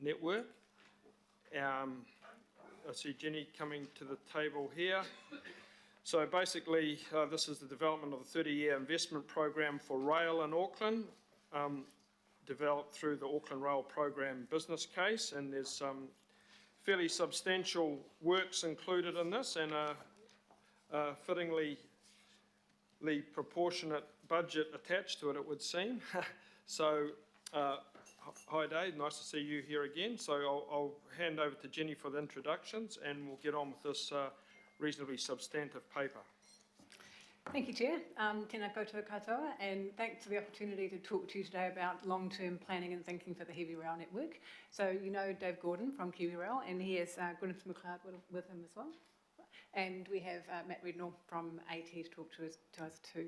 network. I see Jenny coming to the table here. So basically, this is the development of the 30-year investment program for rail in Auckland, developed through the Auckland Rail Program business case, and there's some fairly substantial works included in this and a fittingly proportionate budget attached to it, it would seem. So, hi Dave, nice to see you here again. So I'll hand over to Jenny for the introductions and we'll get on with this reasonably substantive paper. Thank you, Chair. Tēnā koutou katoa, and thanks for the opportunity to talk to you today about long-term planning and thinking for the Heavy Rail Network. So you know Dave Gordon from Kiwi Rail, and he has Gwyneth McLeod with him as well. And we have Matt Rednall from AT to talk to us too.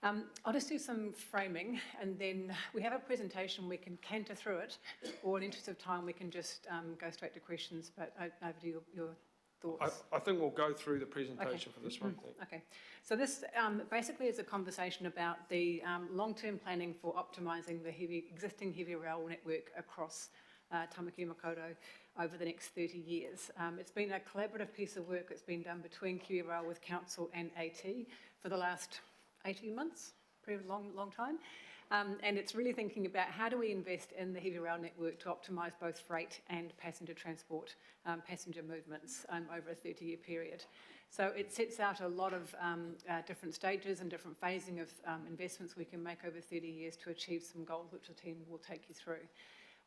I'll just do some framing, and then we have a presentation, we can canter through it, or in the interest of time we can just go straight to questions, but over to your thoughts. I think we'll go through the presentation for this one. Okay, so this basically is a conversation about the long-term planning for optimising the existing heavy rail network across Tamaki Makaurau over the next 30 years. It's been a collaborative piece of work that's been done between Kiwi Rail with Council and AT for the last 18 months, pretty long time. And it's really thinking about how do we invest in the heavy rail network to optimise both freight and passenger transport, passenger movements over a 30-year period. So it sets out a lot of different stages and different phasing of investments we can make over 30 years to achieve some goals, which the team will take you through.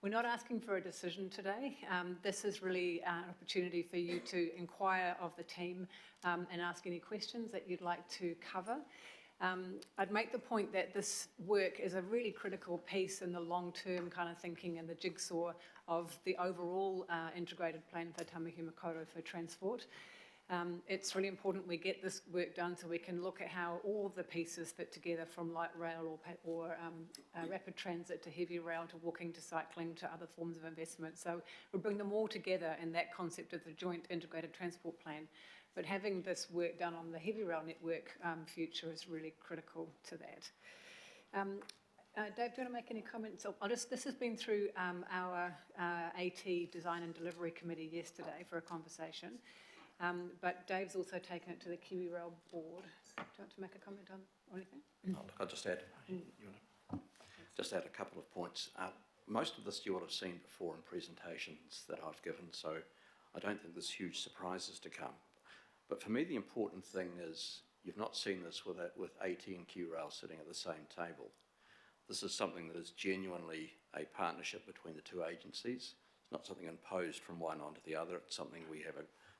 We're not asking for a decision today. This is really an opportunity for you to inquire of the team and ask any questions that you'd like to cover. I'd make the point that this work is a really critical piece in the long-term kind of thinking and the jigsaw of the overall integrated plan for Tamaki Makaurau for transport. It's really important we get this work done so we can look at how all the pieces fit together, from light rail or rapid transit to heavy rail to walking to cycling to other forms of investment. So we bring them all together in that concept of the joint integrated transport plan. But having this work done on the heavy rail network future is really critical to that. Dave, do you want to make any comments? This has been through our AT Design and Delivery Committee yesterday for a conversation. But Dave's also taken it to the Kiwi Rail board. Do you want to make a comment on anything? I'll just add, just add a couple of points. Most of this you will have seen before in presentations that I've given, so I don't think there's huge surprises to come. But for me, the important thing is you've not seen this with AT and Kiwi Rail sitting at the same table. This is something that is genuinely a partnership between the two agencies. It's not something imposed from one onto the other. It's something we have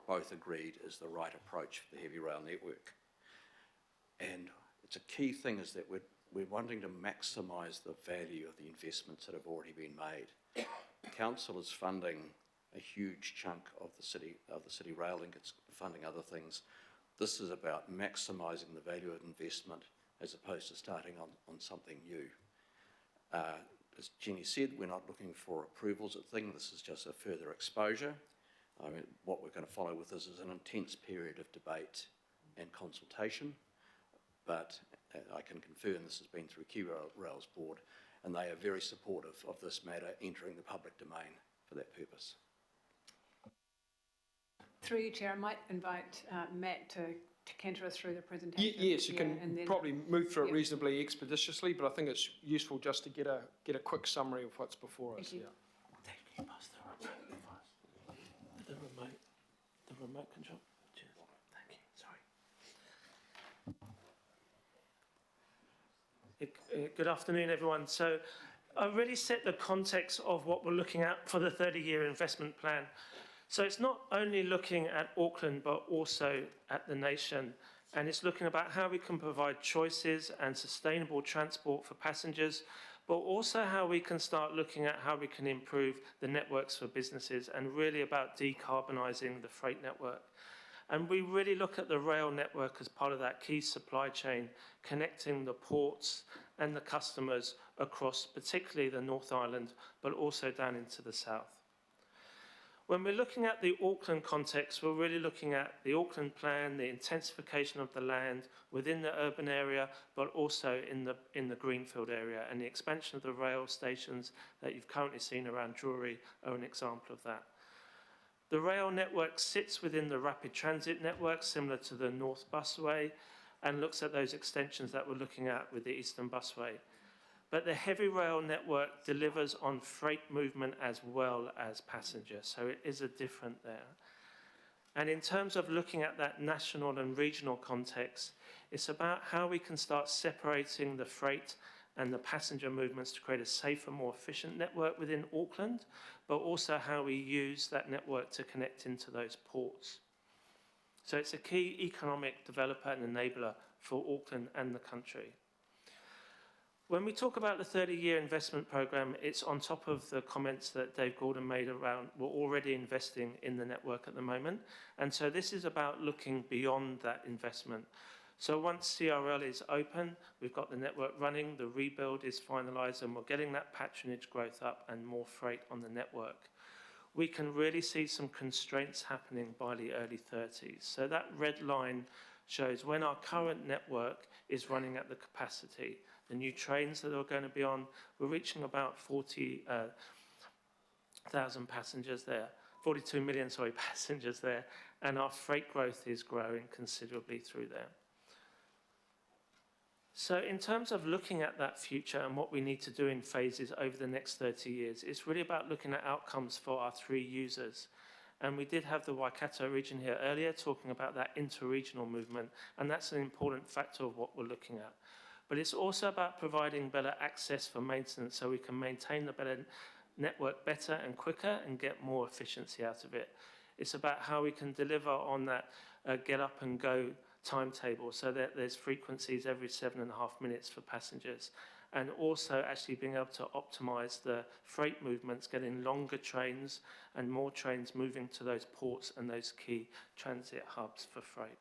both agreed is the right approach for the heavy rail network. And it's a key thing is that we're wanting to maximise the value of the investments that have already been made. The council is funding a huge chunk of the city rail link. It's funding other things. This is about maximising the value of investment as opposed to starting on something new. As Jenny said, we're not looking for approvals at things. This is just a further exposure. I mean, what we're going to follow with this is an intense period of debate and consultation, but I can confirm this has been through Kiwi Rail's board, and they are very supportive of this matter entering the public domain for that purpose. Through you, Chair, I might invite Matt to canter us through the presentation. Yes, you can probably move through it reasonably expeditiously, but I think it's useful just to get a quick summary of what's before us. Thank you. Yeah. The remote control. Cheers. Thank you. Sorry. Good afternoon, everyone. So I really set the context of what we're looking at for the 30-year investment plan. So it's not only looking at Auckland, but also at the nation. And it's looking about how we can provide choices and sustainable transport for passengers, but also how we can start looking at how we can improve the networks for businesses and really about decarbonising the freight network. And we really look at the rail network as part of that key supply chain, connecting the ports and the customers across particularly the North Island, but also down into the south. When we're looking at the Auckland context, we're really looking at the Auckland plan, the intensification of the land within the urban area, but also in the greenfield area, and the expansion of the rail stations that you've currently seen around Drury are an example of that. The rail network sits within the rapid transit network, similar to the North Busway, and looks at those extensions that we're looking at with the Eastern Busway. But the heavy rail network delivers on freight movement as well as passenger, so it is a different there. And in terms of looking at that national and regional context, it's about how we can start separating the freight and the passenger movements to create a safer, more efficient network within Auckland, but also how we use that network to connect into those ports. So it's a key economic developer and enabler for Auckland and the country. When we talk about the 30-year investment programme, it's on top of the comments that Dave Gordon made around we're already investing in the network at the moment. And so this is about looking beyond that investment. So once CRL is open, we've got the network running, the rebuild is finalised, and we're getting that patronage growth up and more freight on the network. We can really see some constraints happening by the early 30s. So that red line shows when our current network is running at the capacity. The new trains that are going to be on, we're reaching about 40,000 passengers there, 42 million, passengers there, and our freight growth is growing considerably through there. So in terms of looking at that future and what we need to do in phases over the next 30 years, it's really about looking at outcomes for our three users. And we did have the Waikato region here earlier talking about that interregional movement, and that's an important factor of what we're looking at. But it's also about providing better access for maintenance so we can maintain the better network better and quicker and get more efficiency out of it. It's about how we can deliver on that get up and go timetable so that there's frequencies every 7.5 minutes for passengers, and also actually being able to optimise the freight movements, getting longer trains and more trains moving to those ports and those key transit hubs for freight.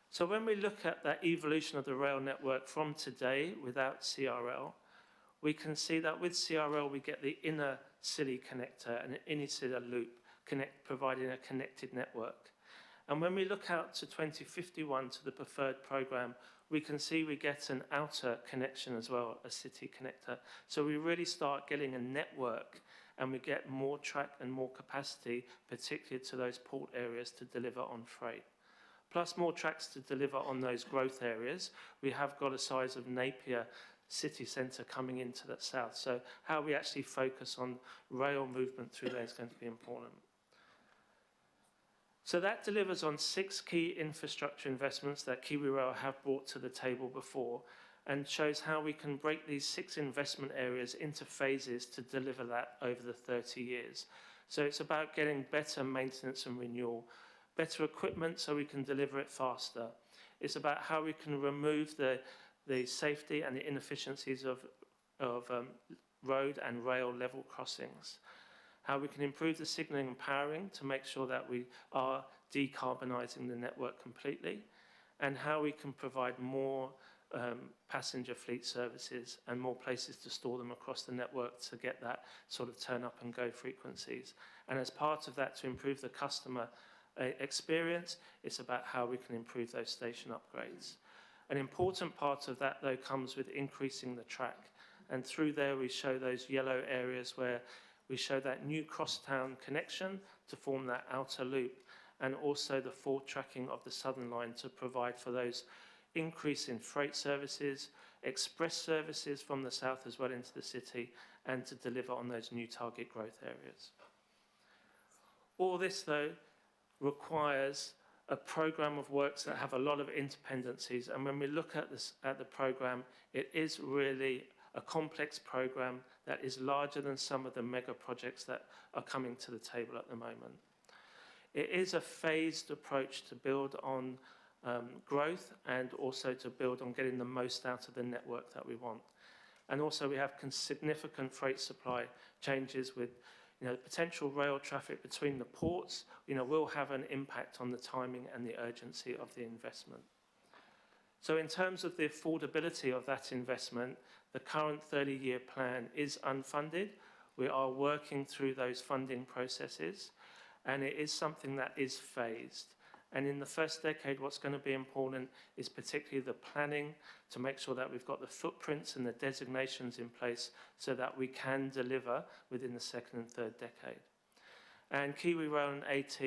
So when we look at that evolution of the rail network from today without CRL, we can see that with CRL we get the inner city connector and an inner city loop providing a connected network. And when we look out to 2051 to the preferred programme, we can see we get an outer connection as well, a city connector. So we really start getting a network and we get more track and more capacity, particularly to those port areas to deliver on freight. Plus more tracks to deliver on those growth areas. We have got a size of Napier city centre coming into that south. So how we actually focus on rail movement through there is going to be important. So that delivers on 6 key infrastructure investments that KiwiRail have brought to the table before, and shows how we can break these 6 investment areas into phases to deliver that over the 30 years. So it's about getting better maintenance and renewal, better equipment so we can deliver it faster. It's about how we can remove the safety and the inefficiencies of road and rail level crossings. How we can improve the signalling and powering to make sure that we are decarbonising the network completely, and how we can provide more passenger fleet services and more places to store them across the network to get that sort of turn up and go frequencies. And as part of that, to improve the customer experience, it's about how we can improve those station upgrades. An important part of that, though, comes with increasing the track. And through there, we show those yellow areas where we show that new crosstown connection to form that outer loop, and also the forward tracking of the Southern Line to provide for those increase in freight services, express services from the south as well into the city, and to deliver on those new target growth areas. All this, though, requires a programme of works that have a lot of interdependencies, and when we look at this at the programme, it is really a complex programme that is larger than some of the mega projects that are coming to the table at the moment. It is a phased approach to build on growth and also to build on getting the most out of the network that we want. And also we have significant freight supply changes with potential rail traffic between the ports, will have an impact on the timing and the urgency of the investment. So in terms of the affordability of that investment, the current 30-year plan is unfunded. We are working through those funding processes, and it is something that is phased. And in the first decade, what's going to be important is particularly the planning to make sure that we've got the footprints and the designations in place so that we can deliver within the second and third decade. And Kiwi Rail and AT,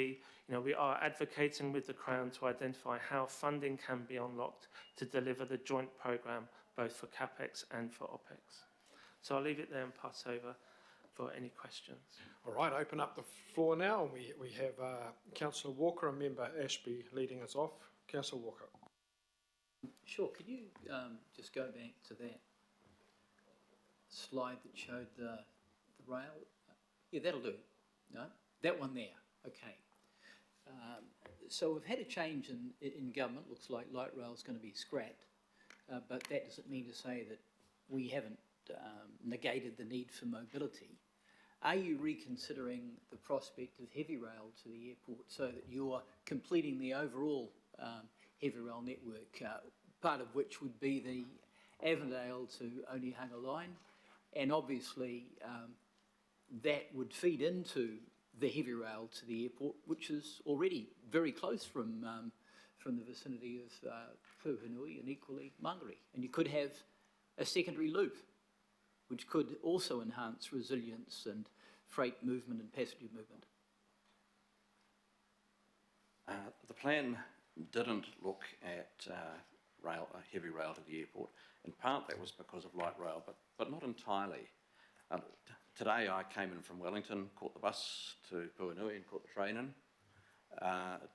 we are advocating with the Crown to identify how funding can be unlocked to deliver the joint programme, both for CapEx and for OpEx. So I'll leave it there and pass over for any questions. All right, open up the floor now. We have Councillor Walker and Member Ashby leading us off. Councillor Walker. Sure, could you just go back to that slide that showed the rail? Yeah, that'll do. No? That one there, okay. So we've had a change in government. Looks like light rail is going to be scrapped, but that doesn't mean to say that we haven't negated the need for mobility. Are you reconsidering the prospect of heavy rail to the airport so that you're completing the overall heavy rail network, part of which would be the Avondale to Onehunga line, and obviously that would feed into the heavy rail to the airport, which is already very close from the vicinity of Puhinui and equally Mangere. And you could have a secondary loop, which could also enhance resilience and freight movement and passenger movement. The plan didn't look at heavy rail to the airport. In part that was because of light rail, but not entirely. Today I came in from Wellington, caught the bus to Puhinui and caught the train in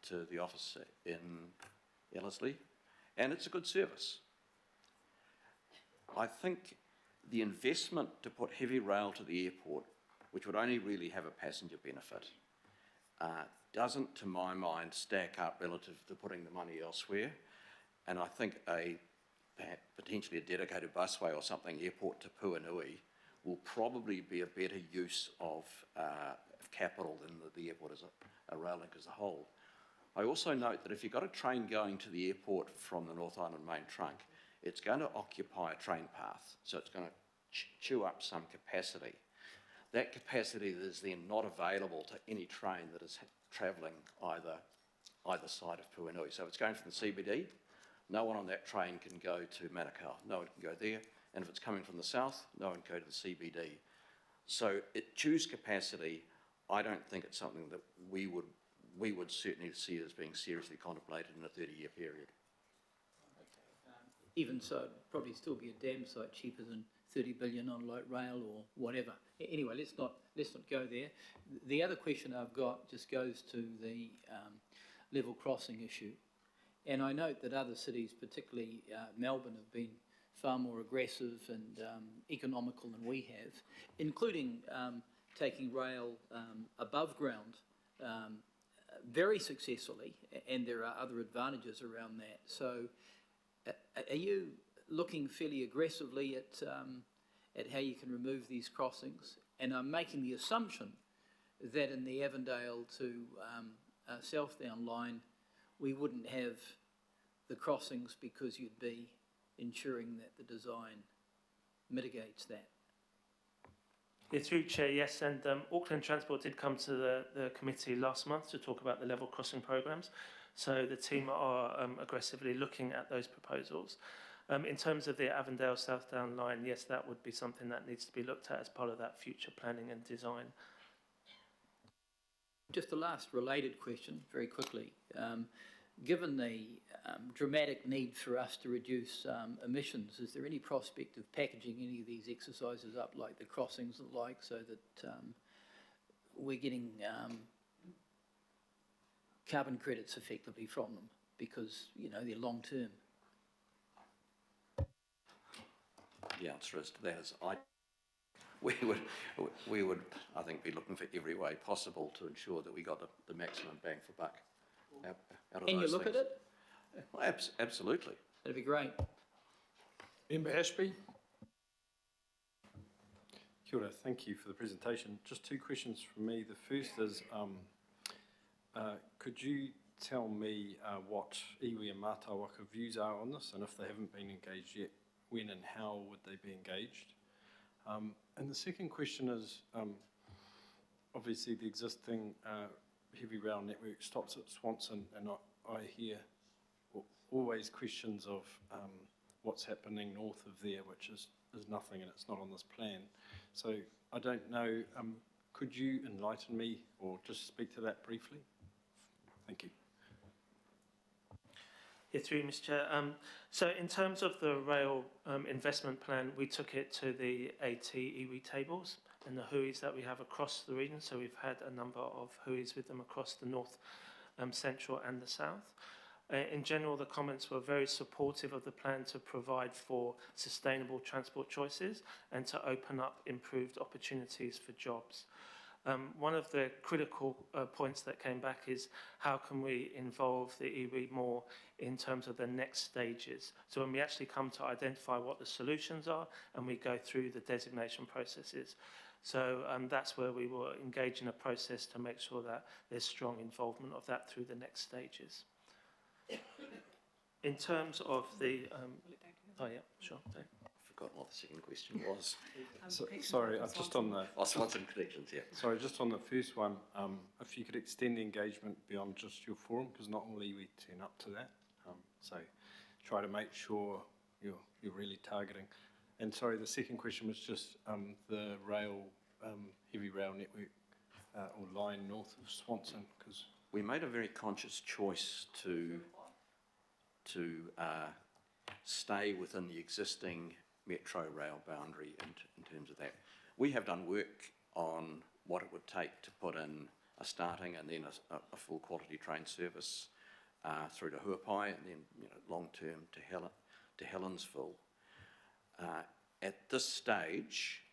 to the office in Ellerslie, and it's a good service. I think the investment to put heavy rail to the airport, which would only really have a passenger benefit, doesn't, to my mind, stack up relative to putting the money elsewhere. And I think potentially a dedicated busway or something, airport to Puhinui, will probably be a better use of capital than the airport as a rail link as a whole. I also note that if you've got a train going to the airport from the North Island main trunk, it's going to occupy a train path, so it's going to chew up some capacity. That capacity is then not available to any train that is travelling either side of Puhinui. So if it's going from the CBD, no one on that train can go to Manukau, no one can go there. And if it's coming from the south, no one can go to the CBD. So it chews capacity. I don't think it's something that we would certainly see as being seriously contemplated in a 30-year period. Even so, it'd probably still be a damn sight cheaper than 30 billion on light rail or whatever. Anyway, let's not go there. The other question I've got just goes to the level crossing issue. And I note that other cities, particularly Melbourne, have been far more aggressive and economical than we have, including taking rail above ground very successfully, and there are other advantages around that. So are you looking fairly aggressively at how you can remove these crossings? And I'm making the assumption that in the Avondale to Southdown line, we wouldn't have the crossings because you'd be ensuring that the design mitigates that. Yeah, through Chair, yes, and Auckland Transport did come to the committee last month to talk about the level crossing programmes. So the team are aggressively looking at those proposals. In terms of the Avondale Southdown line, yes, that would be something that needs to be looked at as part of that future planning and design. Just a last related question, very quickly. Given the dramatic need for us to reduce emissions, is there any prospect of packaging any of these exercises up, like the crossings and the like, so that we're getting carbon credits effectively from them, because, you know, they're long term? The answer is to that is we would, I think, be looking for every way possible to ensure that we got the maximum bang for buck out of Can those you look things. at it? Well, absolutely. That'd be great. Member Ashby. Kia ora, thank you for the presentation. Just two questions from me. The first is, could you tell me what iwi and Mātāwaka views are on this, and if they haven't been engaged yet, when and how would they be engaged? And the second question is, obviously the existing heavy rail network stops at Swanson, and I hear always questions of what's happening north of there, which is nothing, and it's not on this plan. So I don't know, could you enlighten me or just speak to that briefly? Thank you. Yeah, through you, Mr. Chair. So in terms of the rail investment plan, we took it to the AT iwi tables and the HUIs that we have across the region. So we've had a number of HUIs with them across the north, central and the south. In general, the comments were very supportive of the plan to provide for sustainable transport choices and to open up improved opportunities for jobs. One of the critical points that came back is how can we involve the iwi more in terms of the next stages. So when we actually come to identify what the solutions are and we go through the designation processes. So that's where we will engage in a process to make sure that there's strong involvement of that through the next stages. In terms of the... oh yeah, sure. Dave. I've forgotten what the second question was. Sorry, just on the... Swanson connections, yeah. Sorry, just on the first one, if you could extend the engagement beyond just your forum, because not only we turn up to that, so try to make sure you're really targeting. And sorry, the second question was just the rail, heavy rail network or line north of Swanson, because... We made a very conscious choice to stay within the existing metro rail boundary in terms of that. We have done work on what it would take to put in a starting and then a full quality train service through to Huapai and then long term to Helensville. At this stage,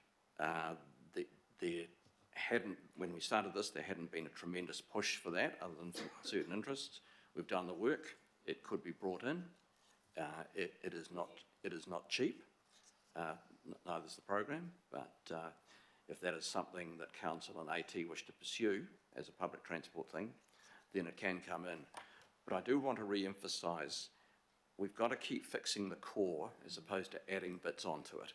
when we started this, there hadn't been a tremendous push for that other than from certain interests. We've done the work. It could be brought in. It is not cheap. Neither is the program. But if that is something that council and AT wish to pursue as a public transport thing, then it can come in. But I do want to re-emphasise, we've got to keep fixing the core as opposed to adding bits onto it.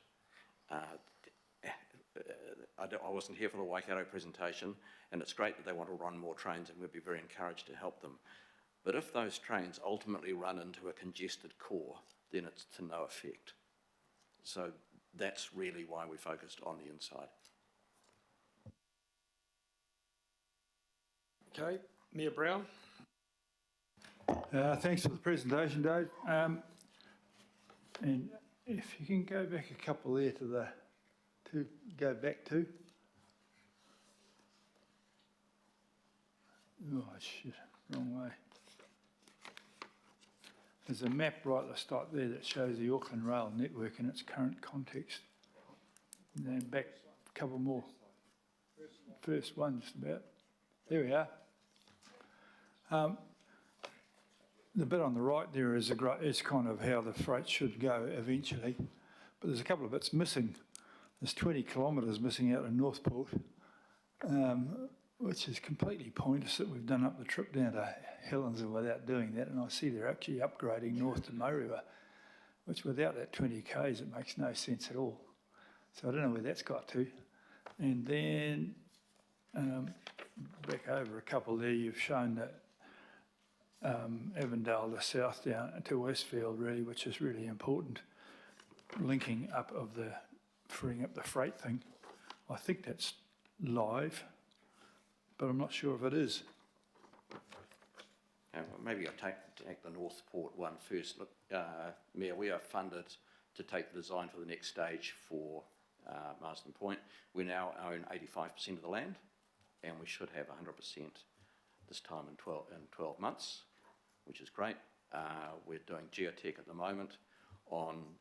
I wasn't here for the Waikato presentation, and it's great that they want to run more trains, and we'd be very encouraged to help them. But if those trains ultimately run into a congested core, then it's to no effect. So that's really why we focused on the inside. Okay, Mayor Brown. Thanks for the presentation, Dave. And if you can go back a couple there go back to. Oh, shit, wrong way. There's a map right at the start there that shows the Auckland rail network in its current context. And then back a couple more. First one, just about. There we are. The bit on the right there is kind of how the freight should go eventually, but there's a couple of bits missing. There's 20 kilometres missing out of Northport, which is completely pointless that we've done up the trip down to Helensville without doing that, and I see they're actually upgrading north to Mauriwa, which without that 20 k's it makes no sense at all. So I don't know where that's got to. And then back over a couple there, you've shown that Avondale to south down to Westfield really, which is really important, linking up of the freeing up the freight thing. I think that's live, but I'm not sure if it is. Maybe I'll take the Northport one first. Look, Mayor, we are funded to take the design for the next stage for Marsden Point. We now own 85% of the land, and we should have 100% this time in 12 months, which is great. We're doing geotech at the moment on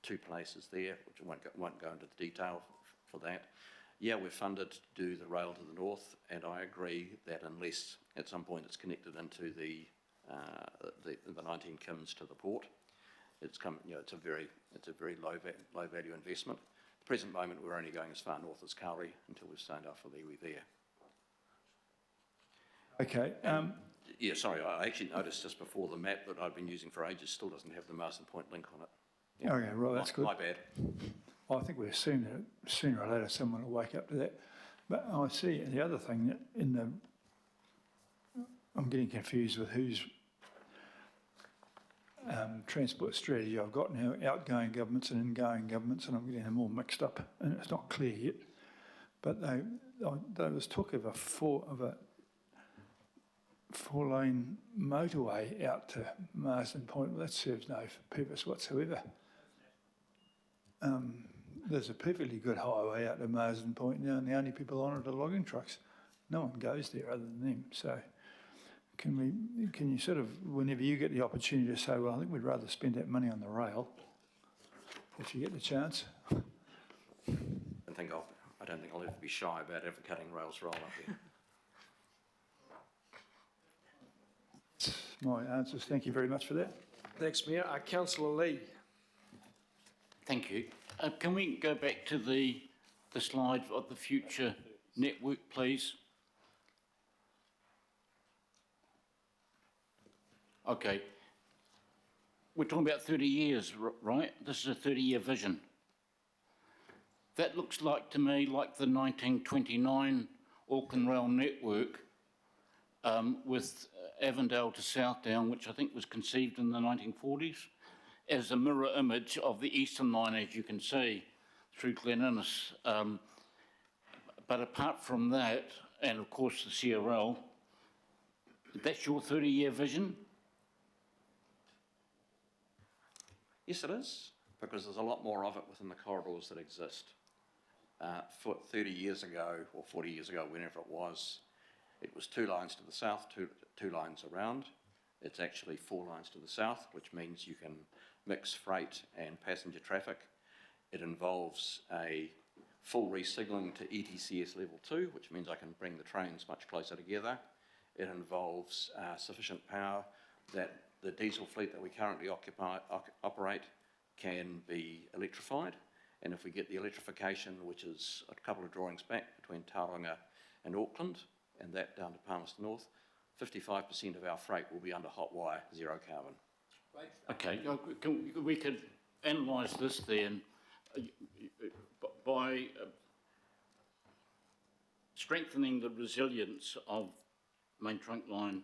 2 places there, which I won't go into the detail for that. Yeah, we're funded to do the rail to the north, and I agree that unless at some point it's connected into the 19 Kims to the port, it's a very low value investment. At the present moment, we're only going as far north as Kauri until we've signed off for the iwi there. Okay. Yeah, sorry, I actually noticed just before the map that I've been using for ages still doesn't have the Marsden Point link on it. Yeah. Okay, right, that's good. My bad. I think we assume that sooner or later someone will wake up to that. But I see the other thing that I'm getting confused with whose transport strategy I've got now, outgoing governments and ingoing governments, and I'm getting them all mixed up, and it's not clear yet. But there was talk of a four-lane motorway out to Marsden Point. Well, that serves no purpose whatsoever. There's a perfectly good highway out to Marsden Point now, and the only people on it are logging trucks. No one goes there other than them. So can you sort of, whenever you get the opportunity to say, well, I think we'd rather spend that money on the rail, if you get the chance. I don't think I'll ever be shy about advocating rails roll up here. My answers. Thank you very much for that. Thanks, Mayor. Councillor Lee. Thank you. Can we go back to the slide of the future network, please? Okay. We're talking about 30 years, right? This is a 30-year vision. That looks like to me like the 1929 Auckland rail network with Avondale to Southdown, which I think was conceived in the 1940s, as a mirror image of the Eastern Line, as you can see, through Glen Innes. But apart from that, and of course the CRL, that's your 30-year vision? Yes, it is, because there's a lot more of it within the corridors that exist. 30 years ago, or 40 years ago, whenever it was 2 lines to the south, two lines around. It's actually 4 lines to the south, which means you can mix freight and passenger traffic. It involves a full re-signalling to ETCS level 2, which means I can bring the trains much closer together. It involves sufficient power that the diesel fleet that we currently operate can be electrified. And if we get the electrification, which is a couple of drawings back between Tauranga and Auckland, and that down to Palmerston North, 55% of our freight will be under hot wire, zero carbon. Okay, we could analyse this then by strengthening the resilience of main trunk line,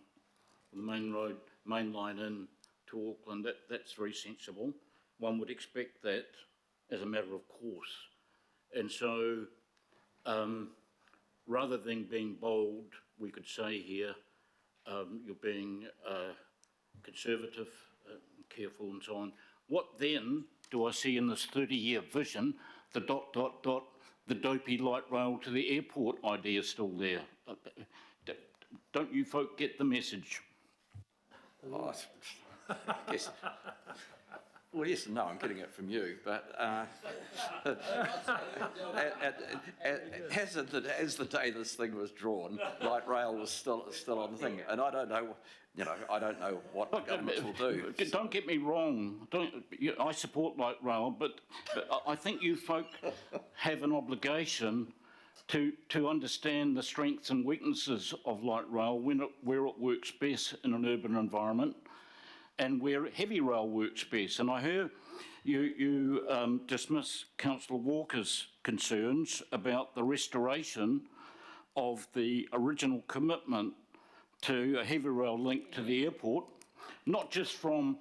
the main road, main line in to Auckland. That's very sensible. One would expect that as a matter of course. And so rather than being bold, we could say here, you're being conservative, careful and so on. What then do I see in this 30-year vision? The ... the dopey light rail to the airport idea is still there. Don't you folk get the message? Oh, I guess. Well, yes and no, I'm getting it from you, but as the day this thing was drawn, light rail was still on the thing, and I don't know, I don't know what the government will do. Don't get me wrong. I support light rail, but I think you folk have an obligation to understand the strengths and weaknesses of light rail where it works best in an urban environment, and where heavy rail works best. And I hear you dismiss Councillor Walker's concerns about the restoration of the original commitment to a heavy rail link to the airport, not just from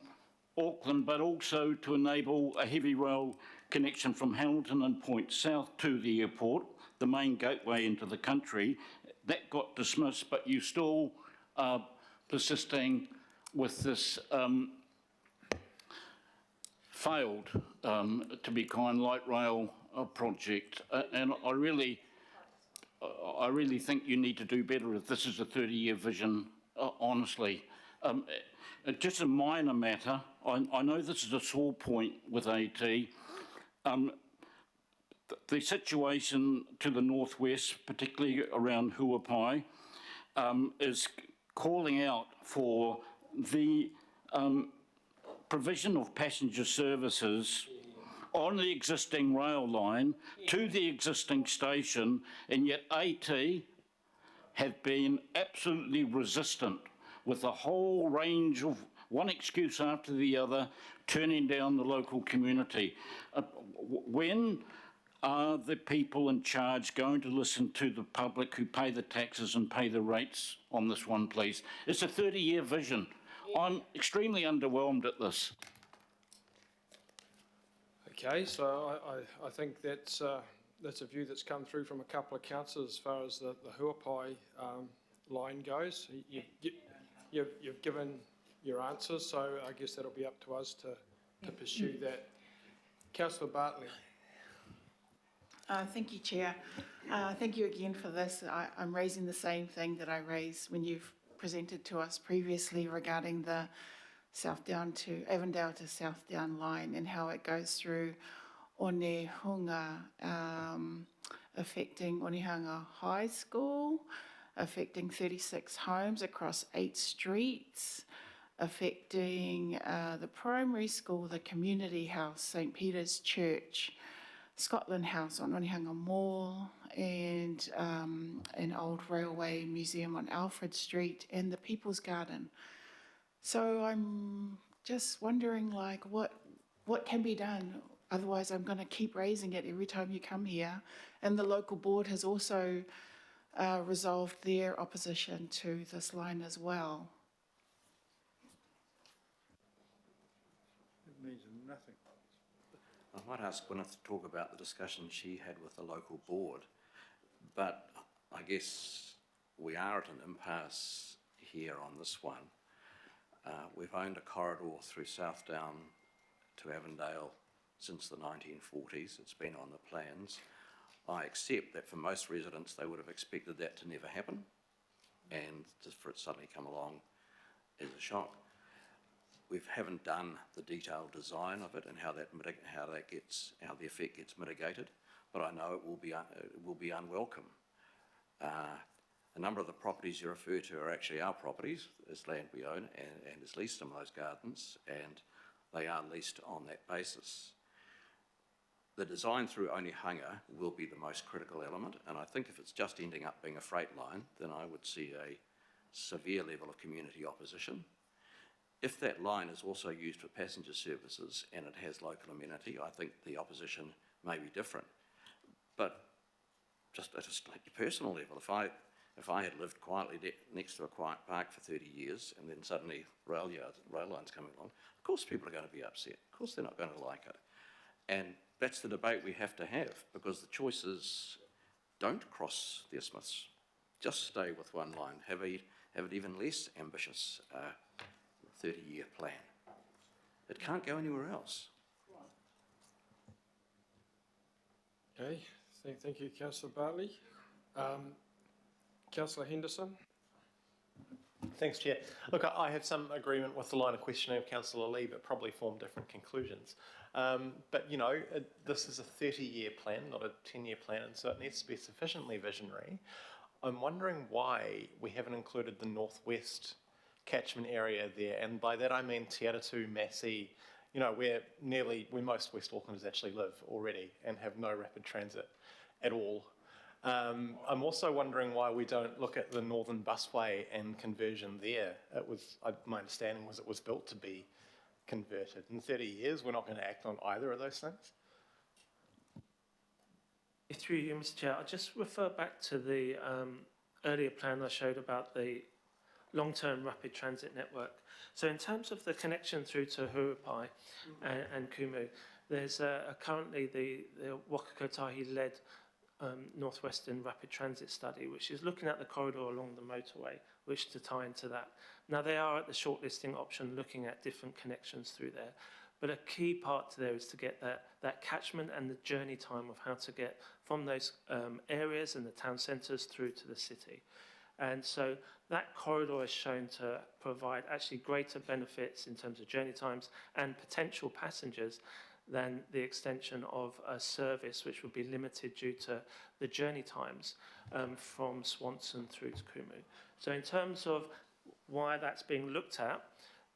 Auckland, but also to enable a heavy rail connection from Hamilton and Point South to the airport, the main gateway into the country. That got dismissed, but you still are persisting with this failed, to be kind, light rail project. And I really think you need to do better if this is a 30-year vision, honestly. Just a minor matter, I know this is a sore point with AT. The situation to the northwest, particularly around Huapai, is calling out for the provision of passenger services on the existing rail line to the existing station, and yet AT have been absolutely resistant with a whole range of one excuse after the other, turning down the local community. when are the people in charge going to listen to the public who pay the taxes and pay the rates on this one, please? It's a 30-year vision. I'm extremely underwhelmed at this. Okay, so I think that's a view that's come through from a couple of councillors as far as the Huapai line goes. You've given your answers, so I guess that'll be up to us to pursue that. Councillor Bartley. Thank you, Chair. Thank you again for this. I'm raising the same thing that I raised when you've presented to us previously regarding the Avondale to Southdown line and how it goes through Onehunga, affecting Onehunga High School, affecting 36 homes across 8 streets, affecting the primary school, the community house, St. Peter's Church, Scotland House on Onehunga Mall, and an old railway museum on Alfred Street, and the People's Garden. So I'm just wondering, like, what can be done? Otherwise, I'm going to keep raising it every time you come here. And the local board has also resolved their opposition to this line as well. It means nothing. I might ask Gwyneth to talk about the discussion she had with the local board, but I guess we are at an impasse here on this one. We've owned a corridor through Southdown to Avondale since the 1940s. It's been on the plans. I accept that for most residents they would have expected that to never happen, and just for it to suddenly come along is a shock. We haven't done the detailed design of it and how the effect gets mitigated, but I know it will be unwelcome. A number of the properties you refer to are actually our properties. It's land we own and it's leased in those gardens, and they are leased on that basis. The design through Onehunga will be the most critical element, and I think if it's just ending up being a freight line, then I would see a severe level of community opposition. If that line is also used for passenger services and it has local amenity, I think the opposition may be different. But just at a slightly personal level, if I had lived quietly next to a quiet park for 30 years and then suddenly rail lines coming along, of course people are going to be upset. Of course they're not going to like it. And that's the debate we have to have, because the choice is don't cross the isthmus. Just stay with one line. Have it even less ambitious 30-year plan. It can't go anywhere else. Okay, thank you, Councillor Bartley. Councillor Henderson. Thanks, Chair. Look, I have some agreement with the line of questioning of Councillor Lee, but probably form different conclusions. But, you know, this is a 30-year plan, not a 10-year plan, and so it needs to be sufficiently visionary. I'm wondering why we haven't included the northwest catchment area there, and by that I mean Te Atatu, Massey, you know, where most West Aucklanders actually live already and have no rapid transit at all. I'm also wondering why we don't look at the Northern Busway and conversion there. My understanding was it was built to be converted. In 30 years, we're not going to act on either of those things. Through you, Mr. Chair, I'll just refer back to the earlier plan I showed about the long-term rapid transit network. So in terms of the connection through to Huapai and Kumu, there's currently the Whakakotahi-led Northwestern Rapid Transit Study, which is looking at the corridor along the motorway, which to tie into that. Now, they are at the shortlisting option looking at different connections through there, but a key part to there is to get that catchment and the journey time of how to get from those areas and the town centres through to the city. And so that corridor is shown to provide actually greater benefits in terms of journey times and potential passengers than the extension of a service which would be limited due to the journey times from Swanson through to Kumu. So in terms of why that's being looked at,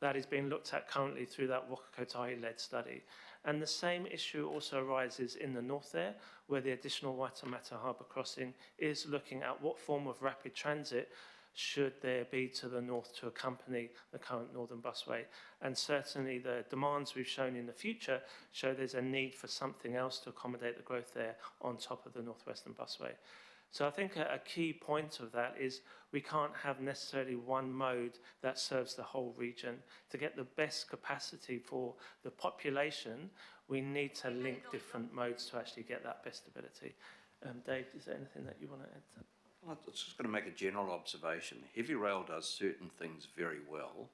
that is being looked at currently through that Whakakotahi-led study. And the same issue also arises in the north there, where the additional Waitemata Harbour crossing is looking at what form of rapid transit should there be to the north to accompany the current Northern Busway. And certainly the demands we've shown in the future show there's a need for something else to accommodate the growth there on top of the Northwestern Busway. So I think a key point of that is we can't have necessarily one mode that serves the whole region. To get the best capacity for the population, we need to link different modes to actually get that best ability. Dave, is there anything that you want to add to that? Well, I was just going to make a general observation. Heavy rail does certain things very well,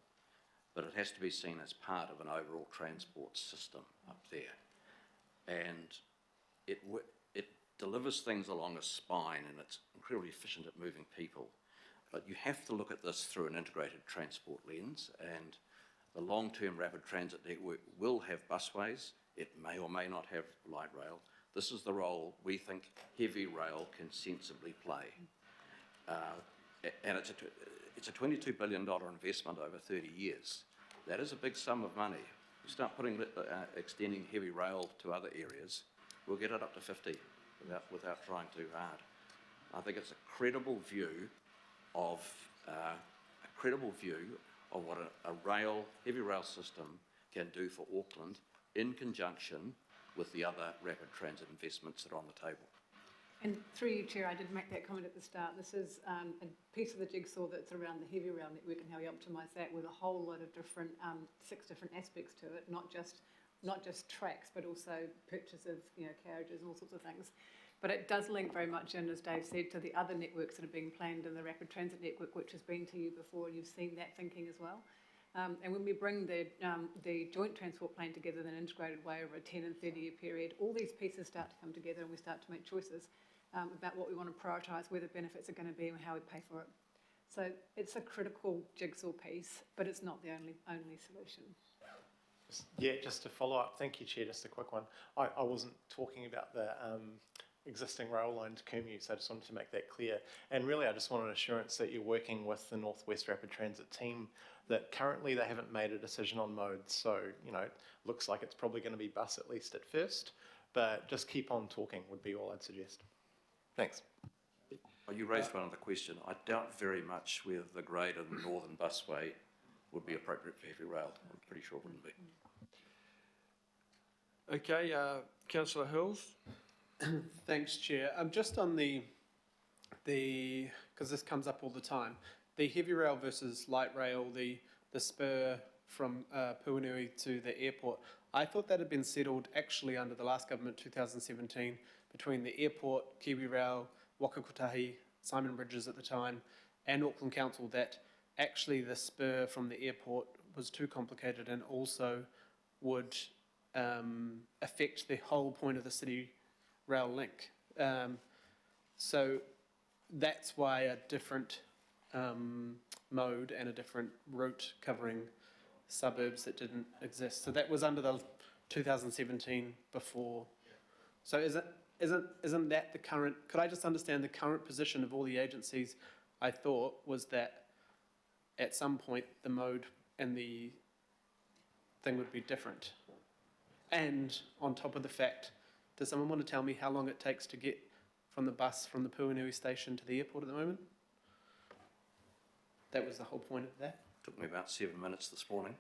but it has to be seen as part of an overall transport system up there. And it delivers things along a spine, and it's incredibly efficient at moving people. But you have to look at this through an integrated transport lens, and the long-term rapid transit network will have busways. It may or may not have light rail. This is the role we think heavy rail can sensibly play. And it's a $22 billion investment over 30 years. That is a big sum of money. You start extending heavy rail to other areas, we'll get it up to 50 without trying too hard. I think it's a credible view of what a heavy rail system can do for Auckland in conjunction with the other rapid transit investments that are on the table. And through you, Chair, I did make that comment at the start. This is a piece of the jigsaw that's around the heavy rail network and how we optimise that with a whole lot of different, 6 different aspects to it, not just tracks, but also purchase of carriages and all sorts of things. But it does link very much in, as Dave said, to the other networks that are being planned in the rapid transit network, which has been to you before, and you've seen that thinking as well. And when we bring the joint transport plan together in an integrated way over a 10 and 30 year period, all these pieces start to come together and we start to make choices about what we want to prioritise, where the benefits are going to be and how we pay for it. So it's a critical jigsaw piece, but it's not the only solution. Yeah, just to follow up, thank you, Chair, just a quick one. I wasn't talking about the existing rail line to Kumeu, so I just wanted to make that clear. And really, I just want an assurance that you're working with the Northwest Rapid Transit team, that currently they haven't made a decision on modes. So, it looks like it's probably going to be bus at least at first, but just keep on talking would be all I'd suggest. Thanks. Well, you raised one other question. I doubt very much whether the grade of the Northern Busway would be appropriate for heavy rail. I'm pretty sure it wouldn't be. Okay, Councillor Hills. Thanks, Chair. Just on the because this comes up all the time, the heavy rail versus light rail, the spur from Puanui to the airport, I thought that had been settled actually under the last government, 2017, between the airport, Kiwi Rail, Waka Kotahi, Simon Bridges at the time, and Auckland Council, that actually the spur from the airport was too complicated and also would affect the whole point of the city rail link. So that's why a different mode and a different route covering suburbs that didn't exist. So that was under the 2017 before. So isn't that the current, could I just understand the current position of all the agencies? I thought was that at some point the mode and the thing would be different. And on top of the fact, does someone want to tell me how long it takes to get from the bus from the Puanui station to the airport at the moment? That was the whole point of that. Took me about 7 minutes this morning.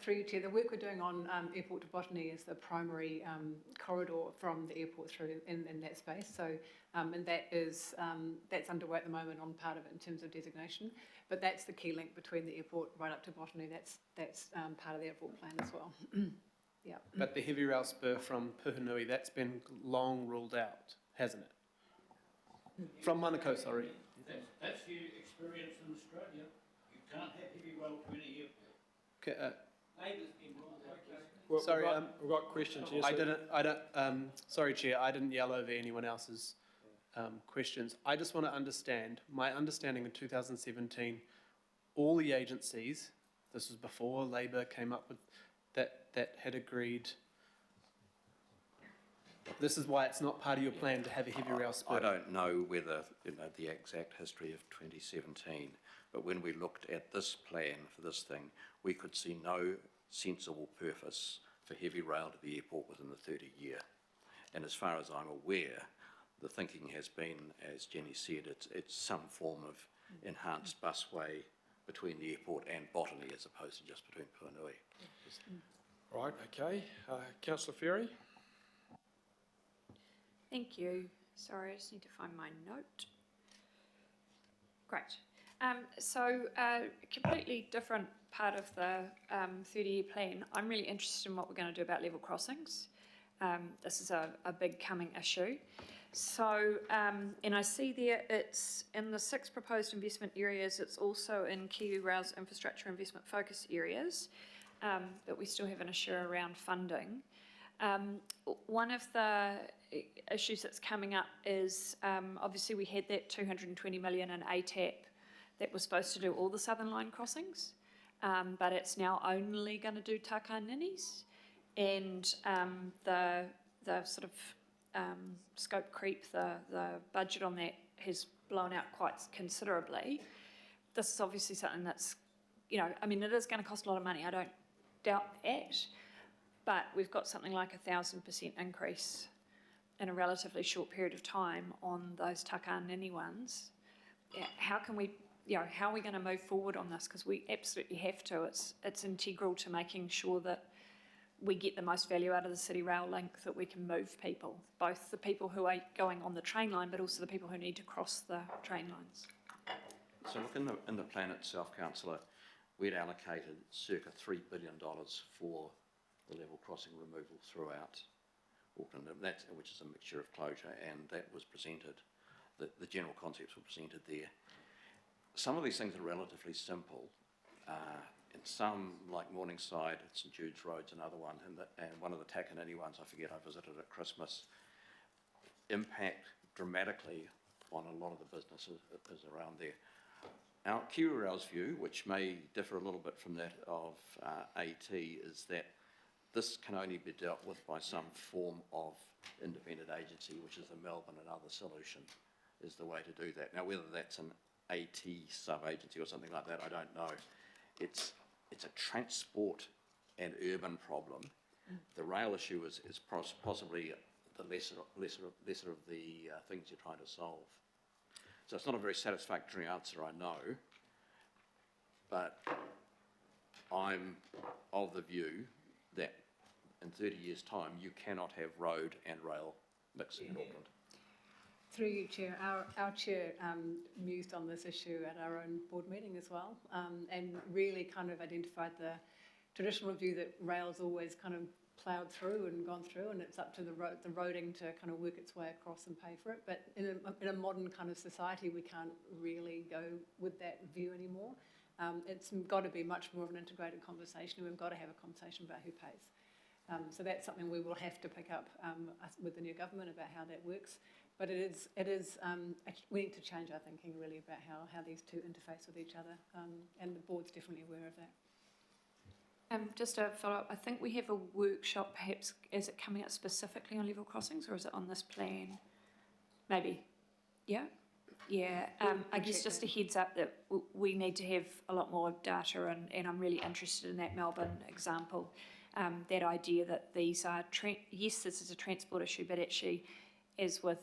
Through you, Chair, the work we're doing on airport to Botany is the primary corridor from the airport through in that space. So, and that's underway at the moment on part of it in terms of designation. But that's the key link between the airport right up to Botany. That's part of the airport plan as well. Yeah. But the heavy rail spur from Puhanui, that's been long ruled out, hasn't it? From Manukau, sorry. That's the experience in Australia. You can't have heavy rail to any airport. Okay, Labour's been ruled out. Well, sorry, we've got questions here. Sorry, Chair, I didn't yell over anyone else's questions. I just want to understand, my understanding in 2017, all the agencies, this was before Labour came up with that had agreed. This is why it's not part of your plan to have a heavy rail spur. I don't know whether the exact history of 2017, but when we looked at this plan for this thing, we could see no sensible purpose for heavy rail to the airport within the 30 year. And as far as I'm aware, the thinking has been, as Jenny said, it's some form of enhanced busway between the airport and Botany as opposed to just between Puanui. Right, okay. Councillor Ferry? Thank you. Sorry, I just need to find my note. Great. So a completely different part of the 30-year plan. I'm really interested in what we're going to do about level crossings. This is a big coming issue. So, and I see there it's in the 6 proposed investment areas, it's also in KiwiRail's infrastructure investment focus areas, but we still have an issue around funding. One of the issues that's coming up is obviously we had that 220 million in ATAP that was supposed to do all the Southern Line crossings, but it's now only going to do Takaninis, and the sort of scope creep, the budget on that has blown out quite considerably. This is obviously something that's, you know, I mean, it is going to cost a lot of money, I don't doubt that, but we've got something like 1,000% increase in a relatively short period of time on those Takanini ones. Yeah, how can we, you know, how are we going to move forward on this? Because we absolutely have to. It's integral to making sure that we get the most value out of the City Rail link, that we can move people, both the people who are going on the train line, but also the people who need to cross the train lines. So look, in the plan itself, Councillor, we'd allocated circa $3 billion for the level crossing removal throughout Auckland, which is a mixture of closure, and that was presented, the general concepts were presented there. Some of these things are relatively simple, and some, like Morningside, St Jude's Road's another one, and one of the Takanini ones I forget I visited at Christmas, impact dramatically on a lot of the businesses around there. Our KiwiRail's view, which may differ a little bit from that of AT, is that this can only be dealt with by some form of independent agency, which is the Melbourne and Other solution, is the way to do that. Now, whether that's an AT sub-agency or something like that, I don't know. It's a transport and urban problem. The rail issue is possibly the lesser of the things you're trying to solve. So it's not a very satisfactory answer, I know, but I'm of the view that in 30 years' time, you cannot have road and rail mixing in Auckland. Through you, Chair, our Chair mused on this issue at our own board meeting as well, and really kind of identified the traditional view that rail's always kind of ploughed through and gone through, and it's up to the roading to kind of work its way across and pay for it. But in a modern kind of society, we can't really go with that view anymore. It's got to be much more of an integrated conversation, and we've got to have a conversation about who pays. So that's something we will have to pick up with the new government about how that works. But it is we need to change our thinking really about how these two interface with each other, and the board's definitely aware of that. Just a follow-up, I think we have a workshop, perhaps, is it coming up specifically on level crossings, or is it on this plan? Maybe, yeah? Yeah, I guess just a heads up that we need to have a lot more data, and I'm really interested in that Melbourne example, that idea that these are, yes, this is a transport issue, but actually, as with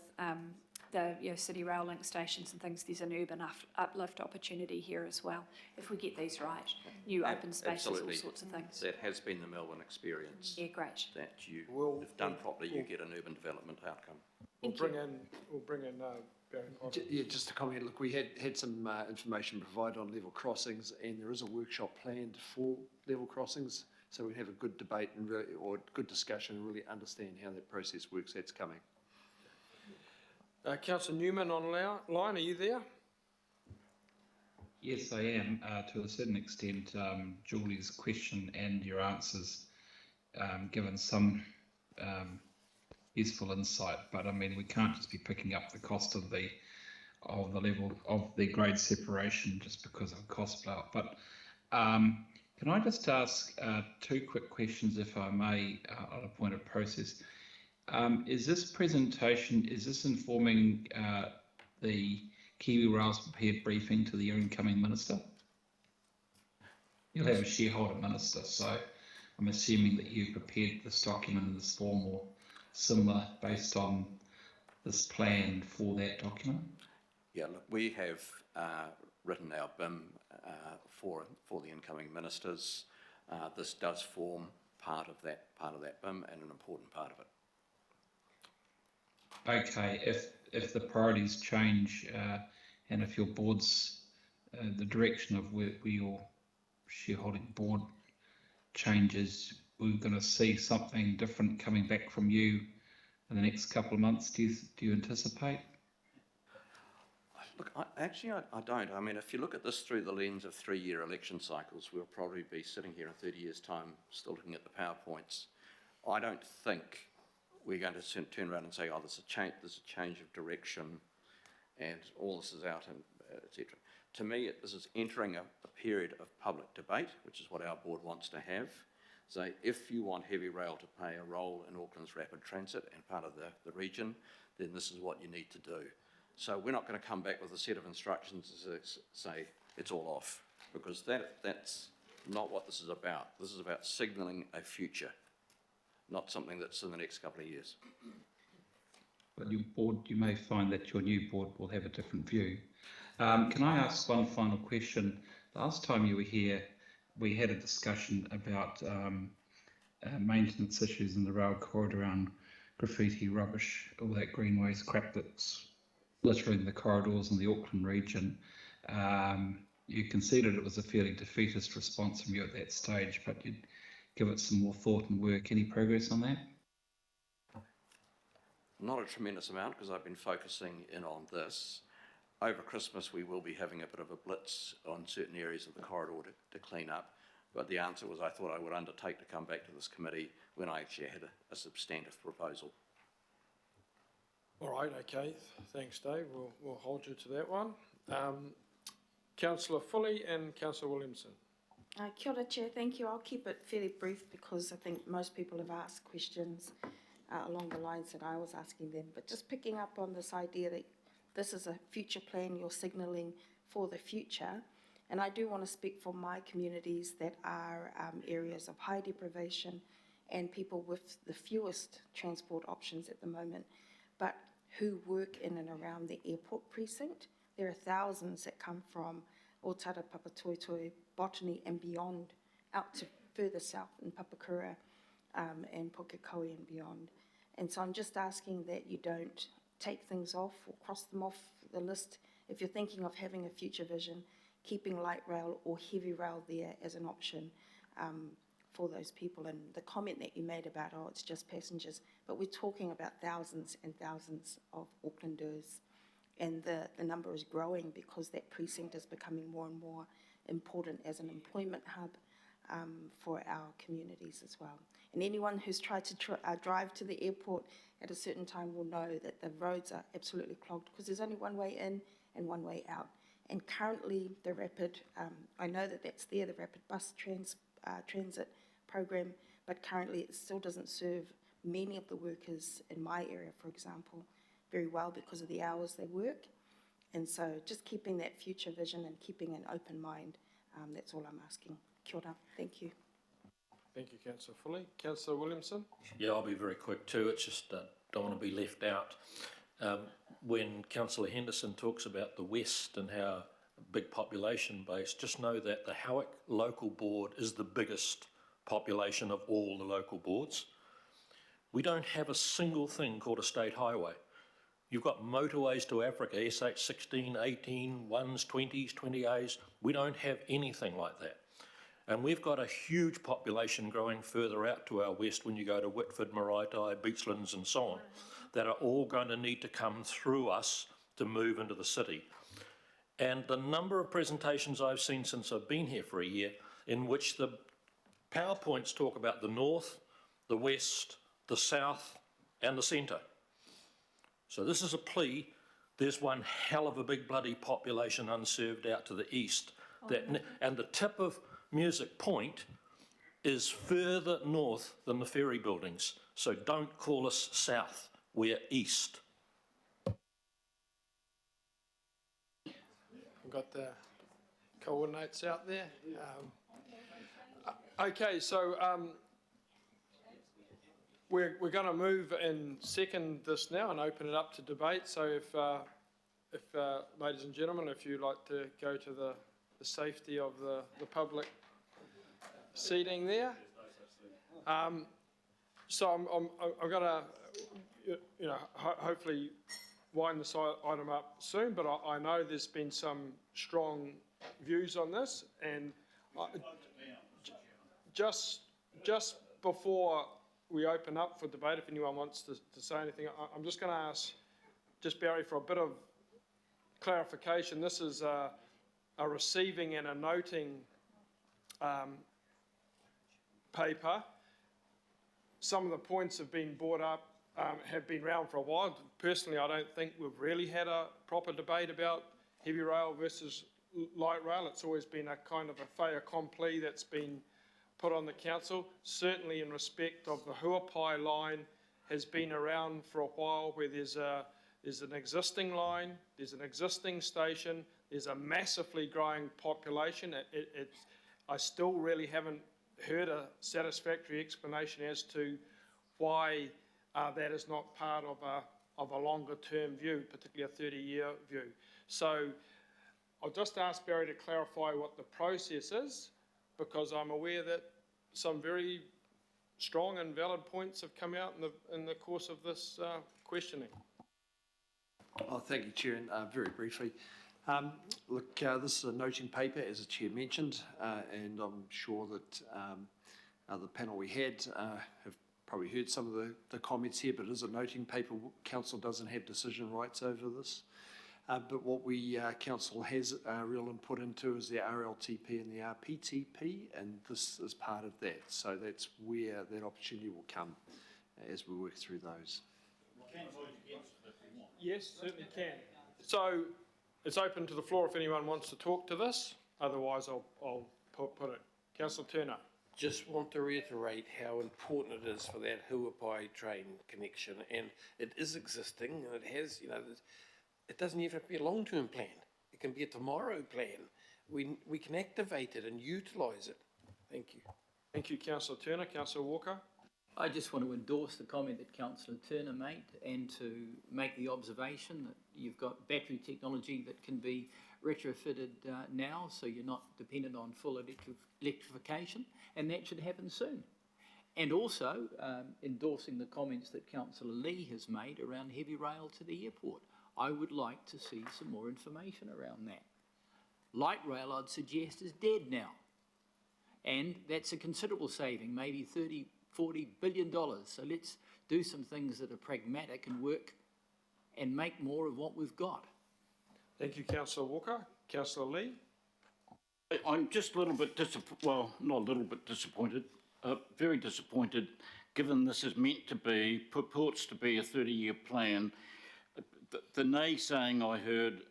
the City Rail link stations and things, there's an urban uplift opportunity here as well, if we get these right. New open spaces, absolutely. All sorts of things. That has been the Melbourne experience. Yeah, great. That if done properly, you get an urban development outcome. We'll bring in Baron Hodges. Yeah, just to comment, look, we had some information provided on level crossings, and there is a workshop planned for level crossings, so we have a good debate and good discussion and really understand how that process works. That's coming. Councillor Newman online, are you there? Yes, I am. To a certain extent, Julie's question and your answers given some useful insight. But I mean, we can't just be picking up the cost of the level of the grade separation just because of cost blow up. But can I just ask 2 quick questions, if I may, on a point of process? Is this presentation, is this informing the KiwiRail's prepared briefing to the incoming minister? You'll have a shareholder minister, so I'm assuming that you prepared this document in this form or similar based on this plan for that document? Yeah, look, we have written our BIM for the incoming ministers. This does form part of that BIM and an important part of it. Okay, if the priorities change and if your board's the direction of where your shareholding board changes, we're going to see something different coming back from you in the next couple of months. Do you anticipate? Look, I don't. I mean, if you look at this through the lens of 3-year election cycles, we'll probably be sitting here in 30 years' time still looking at the PowerPoints. I don't think we're going to turn around and say, oh, there's a change of direction and all this is out, and etc. To me, this is entering a period of public debate, which is what our board wants to have. So if you want heavy rail to play a role in Auckland's rapid transit and part of the region, then this is what you need to do. So we're not going to come back with a set of instructions to say it's all off, because that's not what this is about. This is about signalling a future, not something that's in the next couple of years. But your board, you may find that your new board will have a different view. Can I ask one final question? Last time you were here, we had a discussion about maintenance issues in the rail corridor around graffiti, rubbish, all that green waste crap that's littering the corridors in the Auckland region. You conceded it was a fairly defeatist response from you at that stage, but you'd give it some more thought and work. Any progress on that? Not a tremendous amount, because I've been focusing in on this. Over Christmas, we will be having a bit of a blitz on certain areas of the corridor to clean up. But the answer was I thought I would undertake to come back to this committee when I actually had a substantive proposal. All right, okay. Thanks, Dave. We'll hold you to that one. Councillor Foley and Councillor Williamson. Kia ora, Chair. Thank you. I'll keep it fairly brief because I think most people have asked questions along the lines that I was asking them. But just picking up on this idea that this is a future plan, you're signalling for the future. And I do want to speak for my communities that are areas of high deprivation and people with the fewest transport options at the moment, but who work in and around the airport precinct. There are thousands that come from Otara, Papatoetoe, Botany and beyond, out to further south in Papakura and Pukekohe and beyond. And so I'm just asking that you don't take things off or cross them off the list. If you're thinking of having a future vision, keeping light rail or heavy rail there as an option for those people. And the comment that you made about, oh, it's just passengers, but we're talking about thousands and thousands of Aucklanders. And the number is growing because that precinct is becoming more and more important as an employment hub for our communities as well. And anyone who's tried to drive to the airport at a certain time will know that the roads are absolutely clogged because there's only one way in and one way out. And currently the rapid, I know that that's there, the rapid bus transit program, but currently it still doesn't serve many of the workers in my area, for example, very well because of the hours they work. And so just keeping that future vision and keeping an open mind, that's all I'm asking. Kia ora. Thank you. Thank you, Councillor Foley. Councillor Williamson? Yeah, I'll be very quick too. It's just don't want to be left out. When Councillor Henderson talks about the West and how big population base, just know that the Howick local board is the biggest population of all the local boards. We don't have a single thing called a state highway. You've got motorways to Africa, SH16, 18, 1s, 20s, 20As. We don't have anything like that. And we've got a huge population growing further out to our west when you go to Whitford, Maraetai, Beachlands and so on, that are all going to need to come through us to move into the city. And the number of presentations I've seen since I've been here for a year in which the PowerPoints talk about the north, the west, the south and the centre. So this is a plea. There's one hell of a big bloody population unserved out to the east. And the tip of Music Point is further north than the ferry buildings. So don't call us south, we're east. I've got the coordinates out there. we're going to move and second this now and open it up to debate. So if ladies and gentlemen, if you'd like to go to the safety of the public seating there. So I'm going to, hopefully wind this item up soon, but I know there's been some strong views on this, and just before we open up for debate, if anyone wants to say anything, I'm just going to ask just Barry for a bit of clarification. This is a receiving and a noting paper. Some of the points have been brought up, have been around for a while. Personally, I don't think we've really had a proper debate about heavy rail versus light rail. It's always been a kind of a fait accompli that's been put on the council. Certainly in respect of the Huapai line has been around for a while, where there's an existing line, there's an existing station, there's a massively growing population. I still really haven't heard a satisfactory explanation as to why that is not part of a longer term view, particularly a 30-year view. So I'll just ask Barry to clarify what the process is, because I'm aware that some very strong and valid points have come out in the course of this questioning. Oh, thank you, Chair. And very briefly, look, this is a noting paper, as the Chair mentioned, and I'm sure that the panel we had have probably heard some of the comments here, but it is a noting paper. Council doesn't have decision rights over this. But what we, Council has real input into is the RLTP and the RPTP, and this is part of that. So that's where that opportunity will come as we work through those. We can vote against it if we want. Yes, certainly can. So it's open to the floor if anyone wants to talk to this. Otherwise, I'll put it. Councillor Turner. Just want to reiterate how important it is for that Huapai train connection, and it is existing, and it has, it doesn't even have to be a long-term plan. It can be a tomorrow plan. We can activate it and utilise it. Thank you. Thank you, Councillor Turner. Councillor Walker. I just want to endorse the comment that Councillor Turner made, and to make the observation that you've got battery technology that can be retrofitted now, so you're not dependent on full electrification, and that should happen soon. And also endorsing the comments that Councillor Lee has made around heavy rail to the airport. I would like to see some more information around that. Light rail, I'd suggest, is dead now, and that's a considerable saving, maybe $30–40 billion. So let's do some things that are pragmatic and work and make more of what we've got. Thank you, Councillor Walker. Councillor Lee. I'm just a little bit well, not a little bit disappointed, very disappointed, given this is meant to be, purports to be a 30-year plan. The naysaying I heard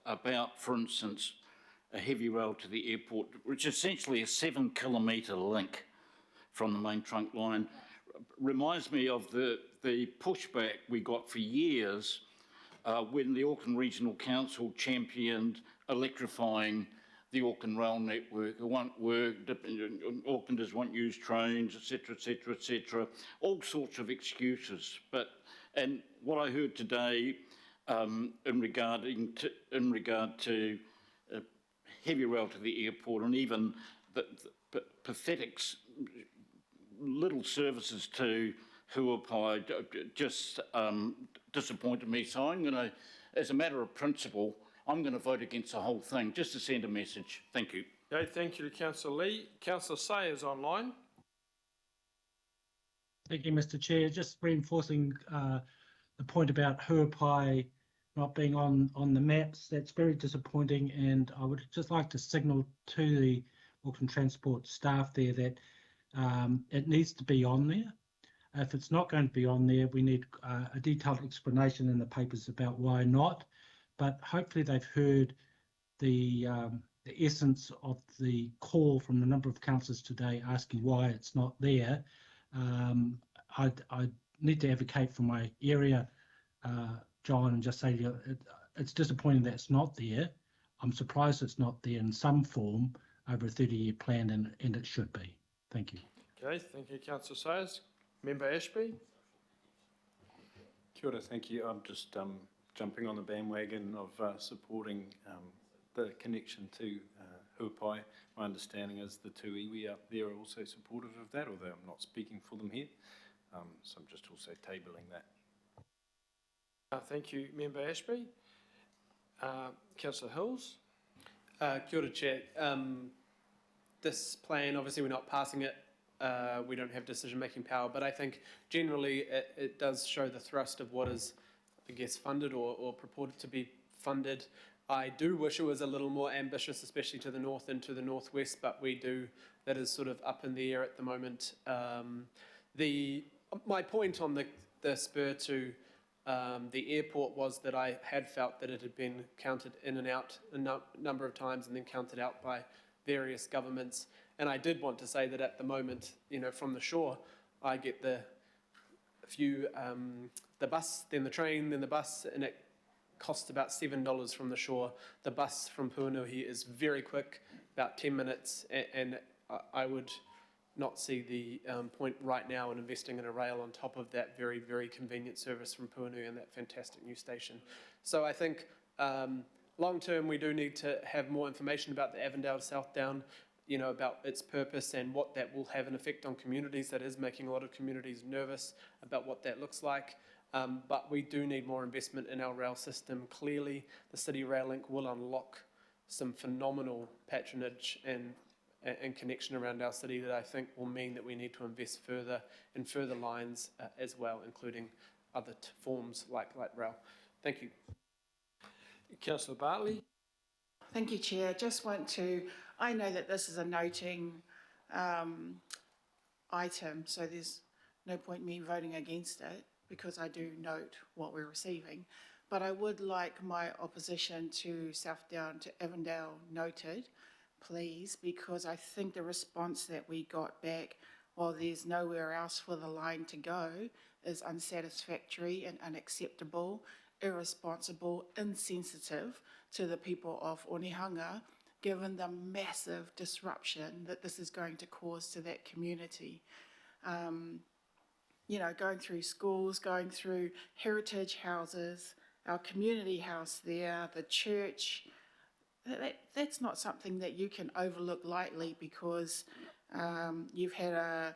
about, for instance, a heavy rail to the airport, which is essentially a 7-kilometre link from the main trunk line, reminds me of the pushback we got for years when the Auckland Regional Council championed electrifying the Auckland rail network. It won't work, Aucklanders won't use trains, etc., etc., etc. All sorts of excuses. And what I heard today in regard to heavy rail to the airport, and even the pathetic little services to Huapai, just disappointed me. So I'm going to, as a matter of principle, I'm going to vote against the whole thing, just to send a message. Thank you. Okay, thank you to Councillor Lee. Councillor Sayers online. Thank you, Mr. Chair. Just reinforcing the point about Huapai not being on the maps. That's very disappointing, and I would just like to signal to the Auckland Transport staff there that it needs to be on there. If it's not going to be on there, we need a detailed explanation in the papers about why not. But hopefully they've heard the essence of the call from a number of councillors today asking why it's not there. I need to advocate for my area, John, and just say to you, it's disappointing that it's not there. I'm surprised it's not there in some form over a 30-year plan, and it should be. Thank you. Okay, thank you, Councillor Sayers. Member Ashby? Kia ora, thank you. I'm just jumping on the bandwagon of supporting the connection to Huapai. My understanding is the two iwi up there are also supportive of that, although I'm not speaking for them here. So I'm just also tabling that. Thank you, Member Ashby. Councillor Hills? Kia ora, Chair. This plan, obviously we're not passing it, we don't have decision-making power, but I think generally it does show the thrust of what is, I guess, funded or purported to be funded. I do wish it was a little more ambitious, especially to the north and to the northwest, but that is sort of up in the air at the moment. My point on the spur to the airport was that I had felt that it had been counted in and out a number of times and then counted out by various governments. And I did want to say that at the moment, from the shore, I get the bus, then the train, then the bus, and it costs about $7 from the shore. The bus from Puanui is very quick, about 10 minutes, and I would not see the point right now in investing in a rail on top of that very, very convenient service from Puanui and that fantastic new station. So I think long term we do need to have more information about the Avondale Southdown, about its purpose and what that will have an effect on communities. That is making a lot of communities nervous about what that looks like. But we do need more investment in our rail system. Clearly, the City Rail Link will unlock some phenomenal patronage and connection around our city that I think will mean that we need to invest further in further lines as well, including other forms like light rail. Thank you. Councillor Bartley? Thank you, Chair. I know that this is a noting item, so there's no point me voting against it because I do note what we're receiving. But I would like my opposition to Southdown to Avondale noted, please, because I think the response that we got back, while there's nowhere else for the line to go, is unsatisfactory and unacceptable, irresponsible, insensitive to the people of Onehunga, given the massive disruption that this is going to cause to that community. Going through schools, going through heritage houses, our community house there, the church, that's not something that you can overlook lightly because you've had a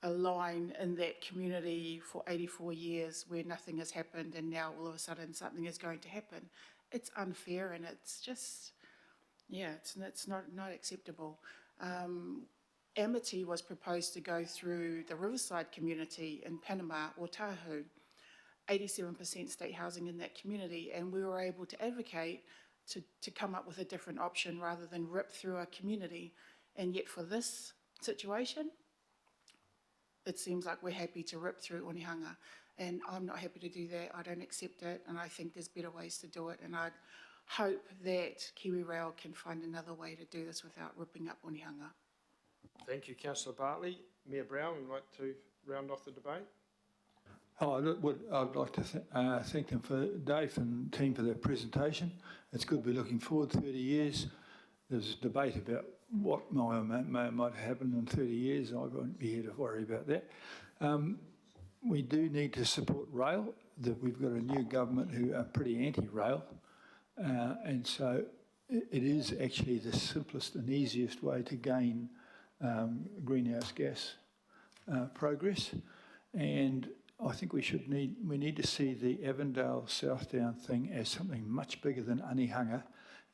line in that community for 84 years where nothing has happened and now all of a sudden something is going to happen. It's unfair and it's just, it's not acceptable. Amity was proposed to go through the Riverside community in Panama or Tahoe, 87% state housing in that community, and we were able to advocate to come up with a different option rather than rip through a community. And yet for this situation, it seems like we're happy to rip through Onehunga, and I'm not happy to do that. I don't accept it, and I think there's better ways to do it, and I hope that Kiwi Rail can find another way to do this without ripping up Onehunga. Thank you, Councillor Bartley. Mayor Brown, would like to round off the debate? I'd like to thank them for Dave and team for their presentation. It's good. We're looking forward 30 years. There's a debate about what might happen in 30 years. I won't be here to worry about that. We do need to support rail. We've got a new government who are pretty anti-rail, and so it is actually the simplest and easiest way to gain greenhouse gas progress. And I think we need to see the Avondale Southdown thing as something much bigger than Onehunga.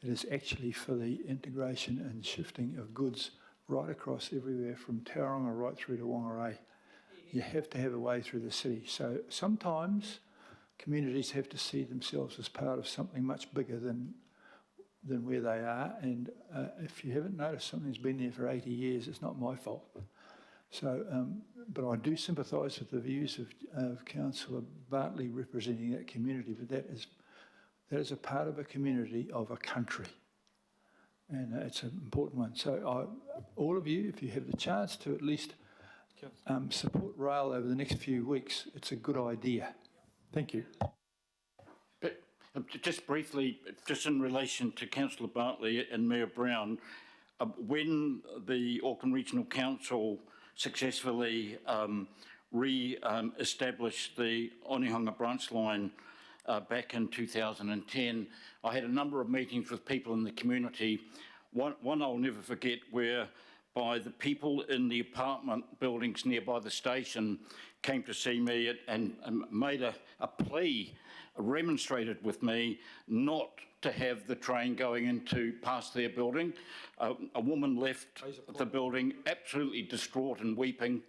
It is actually for the integration and shifting of goods right across everywhere from Tauranga right through to Whangarei. You have to have a way through the city. So sometimes communities have to see themselves as part of something much bigger than where they are. And if you haven't noticed something's been there for 80 years, it's not my fault. So, but I do sympathise with the views of Councillor Bartley representing that community, but that is a part of a community of a country, and it's an important one. So all of you, if you have the chance to at least support rail over the next few weeks, it's a good idea. Thank you. Just briefly, just in relation to Councillor Bartley and Mayor Brown, when the Auckland Regional Council successfully re-established the Onehunga branch line back in 2010, I had a number of meetings with people in the community. One I'll never forget, whereby the people in the apartment buildings nearby the station came to see me and made a plea, remonstrated with me not to have the train going into past their building. A woman left the building absolutely distraught and weeping.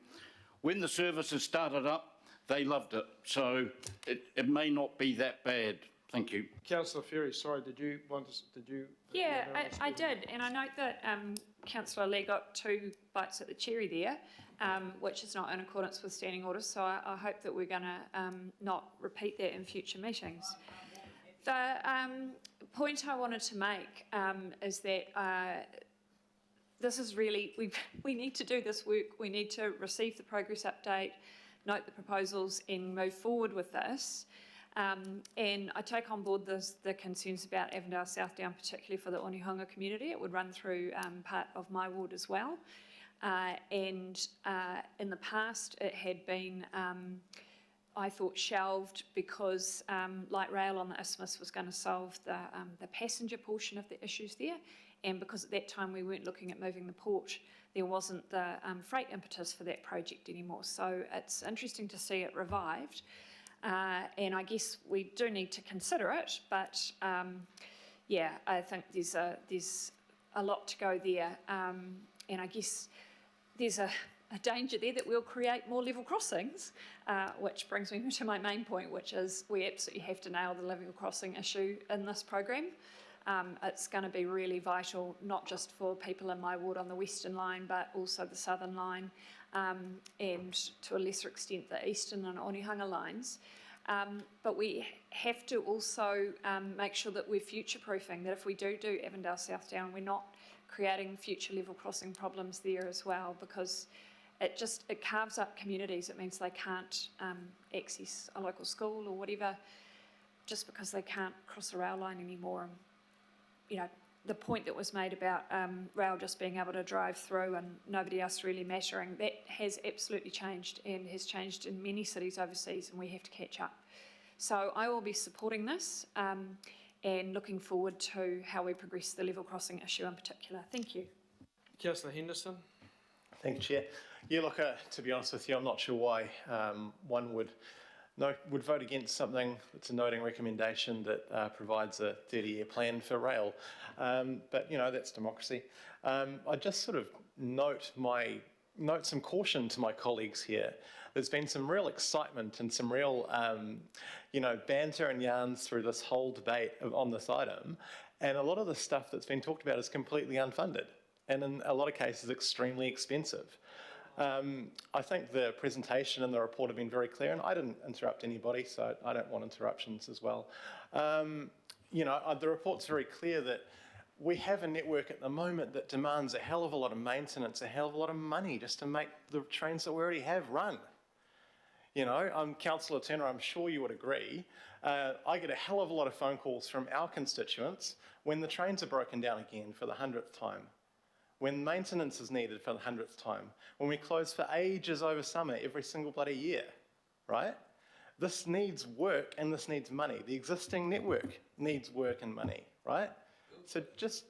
When the services started up, they loved it. So it may not be that bad. Thank you. Councillor Ferry, sorry, did you want to, Yeah, I did, and I note that Councillor Lee got 2 bites at the cherry there, which is not in accordance with standing orders, so I hope that we're going to not repeat that in future meetings. The point I wanted to make is that this is really, we need to do this work, we need to receive the progress update, note the proposals and move forward with this. And I take on board the concerns about Avondale Southdown, particularly for the Onehunga community. It would run through part of my ward as well. And in the past, it had been, I thought, shelved because light rail on the isthmus was going to solve the passenger portion of the issues there. And because at that time we weren't looking at moving the port, there wasn't the freight impetus for that project anymore. So it's interesting to see it revived. And I guess we do need to consider it, but yeah, I think there's a lot to go there. And I guess there's a danger there that we'll create more level crossings, which brings me to my main point, which is we absolutely have to nail the level crossing issue in this program. It's going to be really vital, not just for people in my ward on the Western Line, but also the Southern Line, and to a lesser extent the Eastern and Onehunga lines. But we have to also make sure that we're future-proofing, that if we do Avondale Southdown, we're not creating future level crossing problems there as well, because it carves up communities. It means they can't access a local school or whatever just because they can't cross a rail line anymore. And, you know, the point that was made about rail just being able to drive through and nobody else really mattering, that has absolutely changed and has changed in many cities overseas, and we have to catch up. So I will be supporting this and looking forward to how we progress the level crossing issue in particular. Thank you. Councillor Henderson. Thank you, Chair. Yeah, look, to be honest with you, I'm not sure why one would vote against something that's a noting recommendation that provides a 30-year plan for rail. But, you know, that's democracy. I just sort of note some caution to my colleagues here. There's been some real excitement and some real, banter and yarns through this whole debate on this item. And a lot of the stuff that's been talked about is completely unfunded and in a lot of cases extremely expensive. I think the presentation and the report have been very clear, and I didn't interrupt anybody, so I don't want interruptions as well. The report's very clear that we have a network at the moment that demands a hell of a lot of maintenance, a hell of a lot of money just to make the trains that we already have run. You know, Councillor Turner, I'm sure you would agree. I get a hell of a lot of phone calls from our constituents when the trains are broken down again for the 100th time, when maintenance is needed for the 100th time, when we close for ages over summer every single bloody year, right? This needs work and this needs money. The existing network needs work and money, right? So just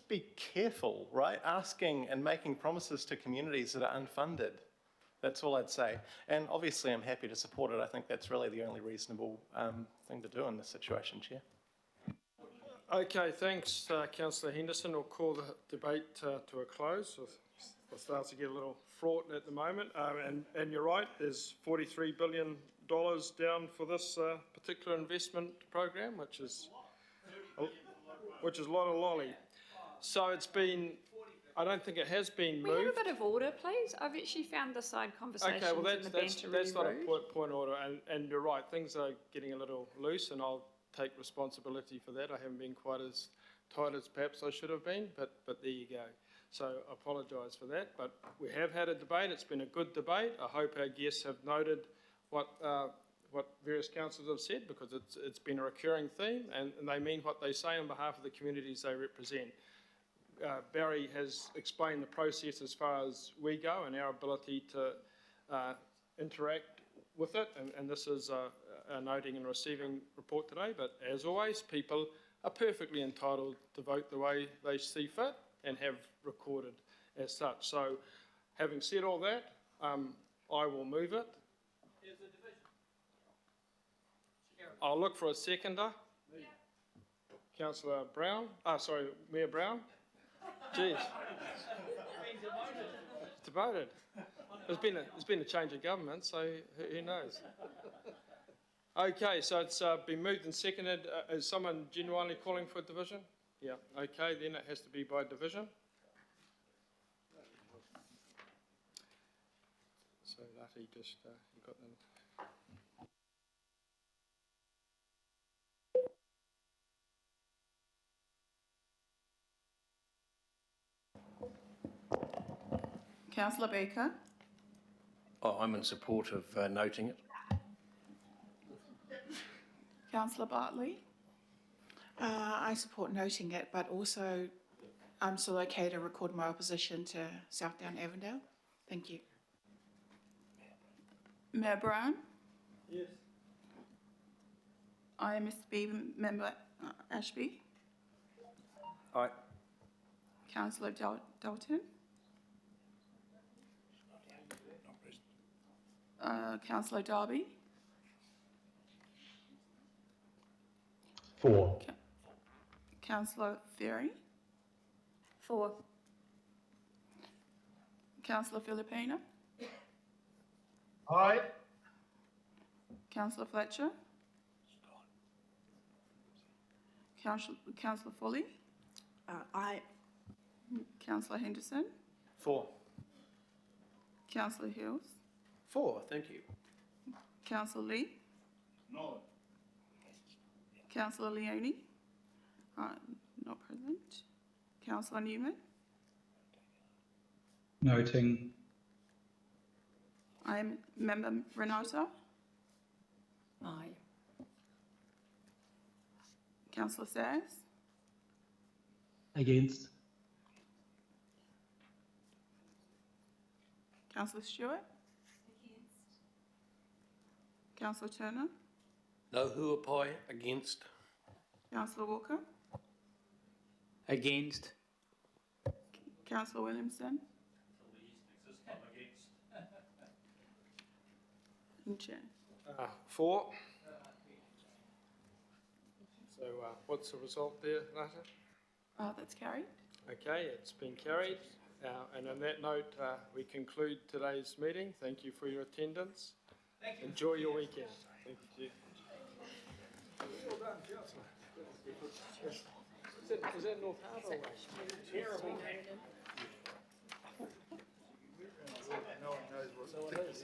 be careful, right? Asking and making promises to communities that are unfunded. That's all I'd say. And obviously I'm happy to support it. I think that's really the only reasonable thing to do in this situation, Chair. Okay, thanks, Councillor Henderson. We'll call the debate to a close. It starts to get a little fraught at the moment. And you're right, there's $43 billion down for this particular investment program, which is a lot of lolly. So it's been, I don't think it has been moved. We have a bit of order, please. I've actually found the side conversations okay, well that's not rude. a point of order, and you're right, things are getting a little loose, and I'll take responsibility for that. I haven't been quite as tight as perhaps I should have been, but there you go. So I apologise for that, but we have had a debate. It's been a good debate. I hope our guests have noted what various councillors have said, because it's been a recurring theme, and they mean what they say on behalf of the communities they represent. Barry has explained the process as far as we go and our ability to interact with it, and this is a noting and receiving report today, but as always, people are perfectly entitled to vote the way they see fit and have recorded as such. So, having said all that, I will move it. I'll look for a seconder. Councillor Brown, Mayor Brown. Jeez. Devoted. There's been a change of government, so who knows? Okay, so it's been moved and seconded. Is someone genuinely calling for a division? Yeah, okay, then it has to be by division. So Lati just, you got them. Councillor Baker. Oh, I'm in support of noting it. Councillor Bartley. I support noting it, but also I'm still okay to record my opposition to Southdown Avondale. Thank you. Mayor Brown. Yes. IMSB member Ashby. Aye. Councillor Dalton. Councillor Darby. For. Councillor Ferry. For. Councillor Filipina. Aye. Councillor Fletcher. Councillor Foley. Aye. Councillor Henderson. For. Councillor Hills. For, thank you. Councillor Lee. No. Councillor Leone. Not present. Councillor Newman. Noting. I'm member Renata. Aye. Councillor Sayers. Against. Councillor Stewart. Councillor Turner. No huapai, against. Councillor Walker. Against. Councillor Williamson. And Chair. For. So what's the result there, Nata? That's carried. Okay, it's been carried. And on that note, we conclude today's meeting. Thank you for your attendance. Thank you. Enjoy your weekend. Thank you. Well done, Councillor. Is that North Harbour way? Terrible. No one knows what it is.